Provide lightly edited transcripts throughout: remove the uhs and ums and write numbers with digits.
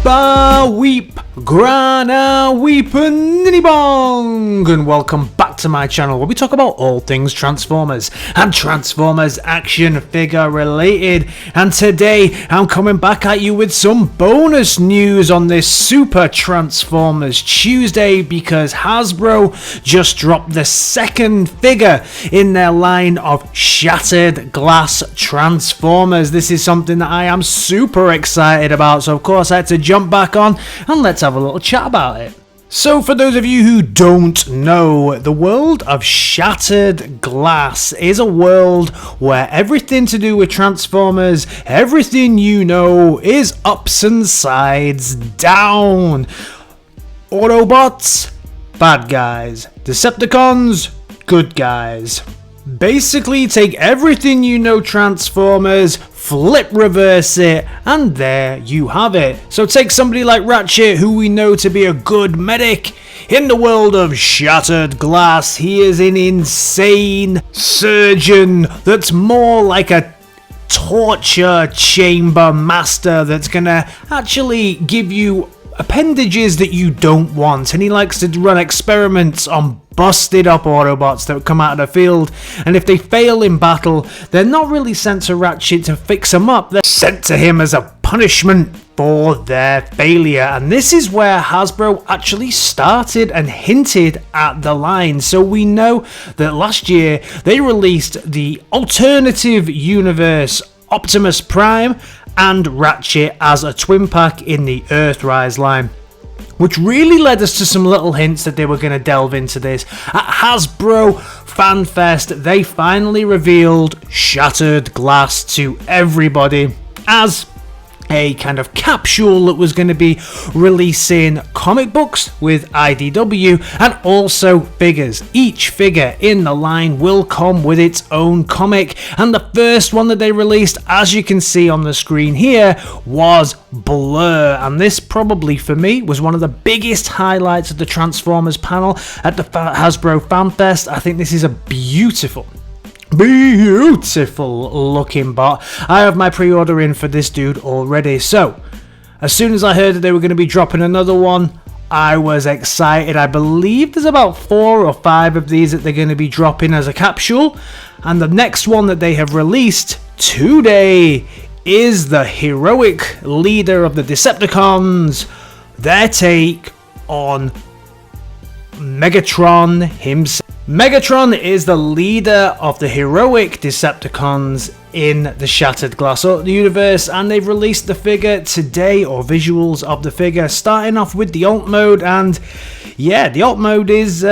Ba weep, grana weep and ninny bong, and welcome back to my channel where we talk about all things Transformers and Transformers action figure related. And today I'm coming back at you with some bonus news on this Super Transformers Tuesday, because Hasbro just dropped the second figure in their line of shattered glass Transformers. This is something that I am super excited about, so of course I had to jump back on and let's have a little chat about it. So for those of you who don't know, the world of shattered glass is a world where everything to do with Transformers, everything you know, is ups and sides down. Autobots, bad guys. Decepticons, good guys. Basically take everything you know Transformers, flip reverse it, and there you have it. So take somebody like Ratchet, who we know to be a good medic. In the world of shattered glass, he is an insane surgeon that's more like a torture chamber master that's gonna actually give you appendages that you don't want, and he likes to run experiments on busted up Autobots that come out of the field, and if they fail in battle, they're not really sent to Ratchet to fix them up, they're sent to him as a punishment for their failure. And this is where Hasbro actually started and hinted at the line. So we know that last year they released the alternative universe Optimus Prime and Ratchet as a twin pack in the Earthrise line, which really led us to some little hints that they were going to delve into this. At Hasbro Fan Fest, they finally revealed Shattered Glass to everybody as a kind of capsule that was going to be releasing comic books with IDW and also figures. Each figure in the line will come with its own comic, and the first one that they released, as you can see on the screen here, was Blur. And this probably for me was one of the biggest highlights of the Transformers panel at the Hasbro Fan Fest. I think this is a beautiful looking bot. I have my pre-order in for this dude already, so as soon as I heard that they were going to be dropping another one, I was excited. I believe there's about 4 or 5 of these that they're going to be dropping as a capsule, and the next one that they have released today is the heroic leader of the Decepticons, their take on Megatron himself. Megatron is the leader of the heroic Decepticons in the Shattered Glass universe, and they've released the figure today, or visuals of the figure, starting off with the alt mode. And yeah, the alt mode is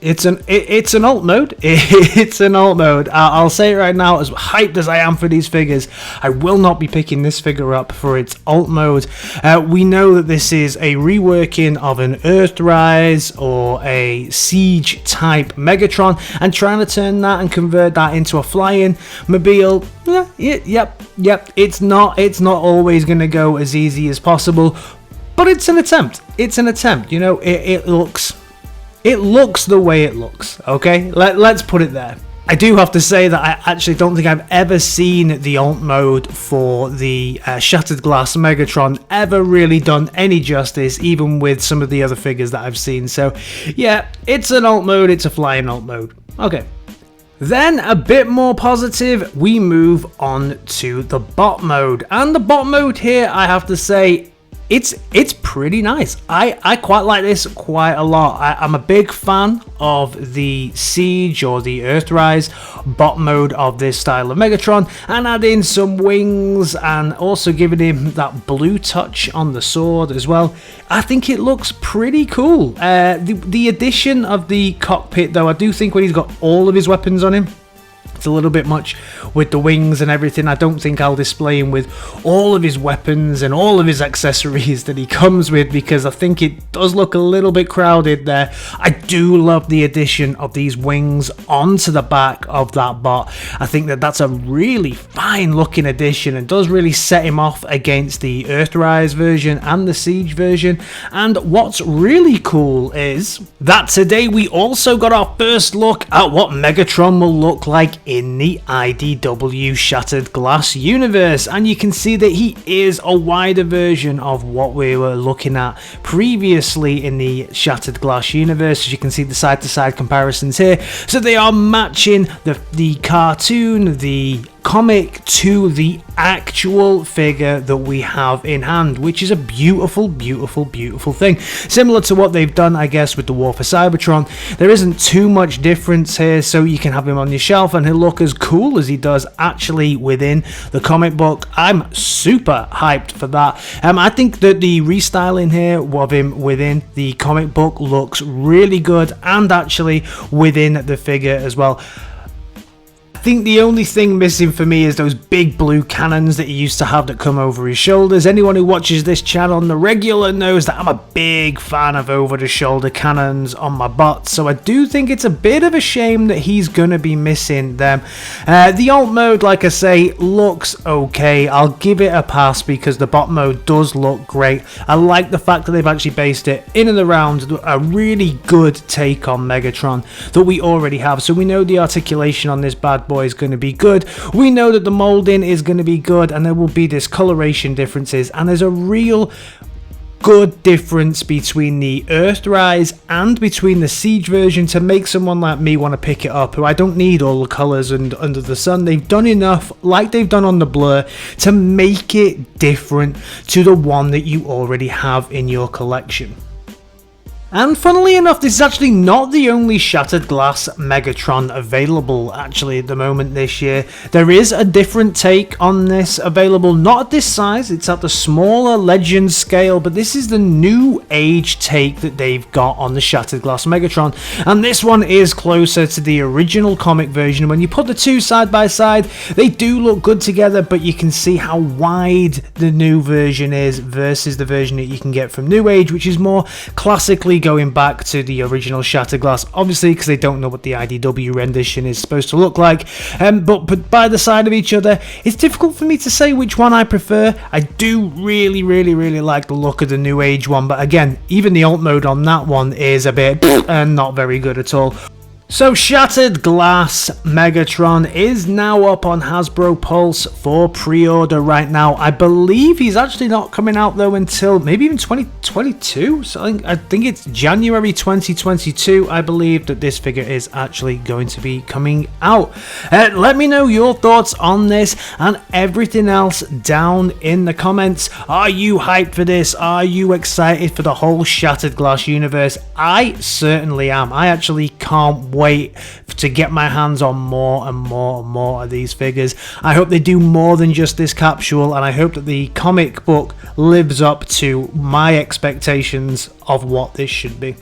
It's an alt mode. It's an alt mode. I'll say it right now, as hyped as I am for these figures, I will not be picking this figure up for its alt mode. We know that this is a reworking of an Earthrise or a Siege type Megatron, and trying to turn that and convert that into a flying mobile. Yep. It's not always going to go as easy as possible, but it's an attempt. You know, it looks the way it looks, okay? Let's put it there. I do have to say that I actually don't think I've ever seen the alt mode for the Shattered Glass Megatron ever really done any justice, even with some of the other figures that I've seen. So yeah, it's an alt mode, it's a flying alt mode. Okay. Then, a bit more positive, we move on to the bot mode. And the bot mode here, I have to say, it's pretty nice. I quite like this quite a lot. I'm a big fan of the Siege or the Earthrise bot mode of this style of Megatron, and adding some wings and also giving him that blue touch on the sword as well. I think it looks pretty cool. The addition of the cockpit, though, I do think when he's got all of his weapons on him, it's a little bit much with the wings and everything. I don't think I'll display him with all of his weapons and all of his accessories that he comes with, because I think it does look a little bit crowded there. I do love the addition of these wings onto the back of that bot. I think that that's a really fine looking addition and does really set him off against the Earthrise version and the Siege version. And what's really cool is that today we also got our first look at what Megatron will look like in the IDW Shattered Glass universe, and you can see that he is a wider version of what we were looking at previously in the Shattered Glass universe. As you can see the side-to-side comparisons here, so they are matching the cartoon, the comic, to the actual figure that we have in hand, which is a beautiful thing, similar to what they've done, I guess, with the War for Cybertron. There isn't too much difference here, so you can have him on your shelf and he'll look as cool as he does actually within the comic book. I'm super hyped for that. I think that the restyling here of him within the comic book looks really good, and actually within the figure as well. I think the only thing missing for me is those big blue cannons that he used to have that come over his shoulders. Anyone who watches this channel on the regular knows that I'm a big fan of over-the-shoulder cannons on my bots, so I do think it's a bit of a shame that he's going to be missing them. The alt mode, like I say, looks okay. I'll give it a pass because the bot mode does look great. I like the fact that they've actually based it in and around a really good take on Megatron that we already have, so we know the articulation on this bad boy is going to be good. We know that the molding is going to be good, and there will be discoloration differences, and there's a real good difference between the Earthrise and between the Siege version to make someone like me want to pick it up, who I don't need all the colours and under the sun. They've done enough, like they've done on the Blur, to make it different to the one that you already have in your collection. And funnily enough, this is actually not the only Shattered Glass Megatron available actually at the moment this year. There is a different take on this available, not at this size, it's at the smaller Legend scale, but this is the new age take that they've got on the Shattered Glass Megatron, and this one is closer to the original comic version. When you put the two side by side, they do look good together, but you can see how wide the new version is versus the version that you can get from New Age, which is more classically going back to the original Shattered Glass, obviously because they don't know what the IDW rendition is supposed to look like, but by the side of each other, it's difficult for me to say which one I prefer. I do really like the look of the New Age one, but again, even the alt mode on that one is a bit and not very good at all. So Shattered Glass Megatron is now up on Hasbro Pulse for pre-order right now. I believe he's actually not coming out though until maybe even 2022. So I think it's January 2022. I believe that this figure is actually going to be coming out. Let me know your thoughts on this and everything else down in the comments. Are you hyped for this? Are you excited for the whole Shattered Glass universe? I certainly am. I actually can't wait to get my hands on more and more of these figures. I hope they do more than just this capsule, and I hope that the comic book lives up to my expectations of what this should be.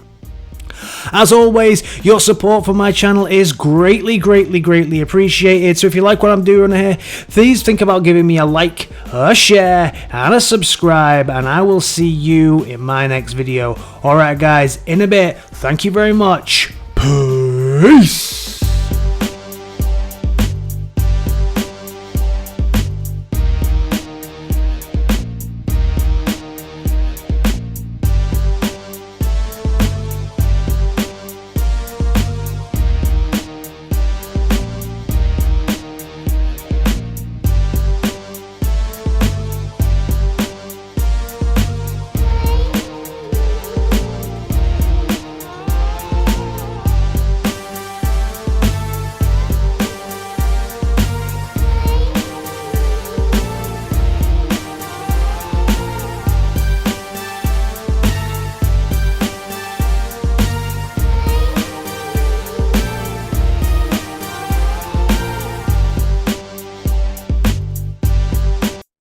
As always, your support for my channel is greatly appreciated, so if you like what I'm doing here, please think about giving me a like, a share, and a subscribe, and I will see you in my next video. Alright guys, in a bit, thank you very much. Peace!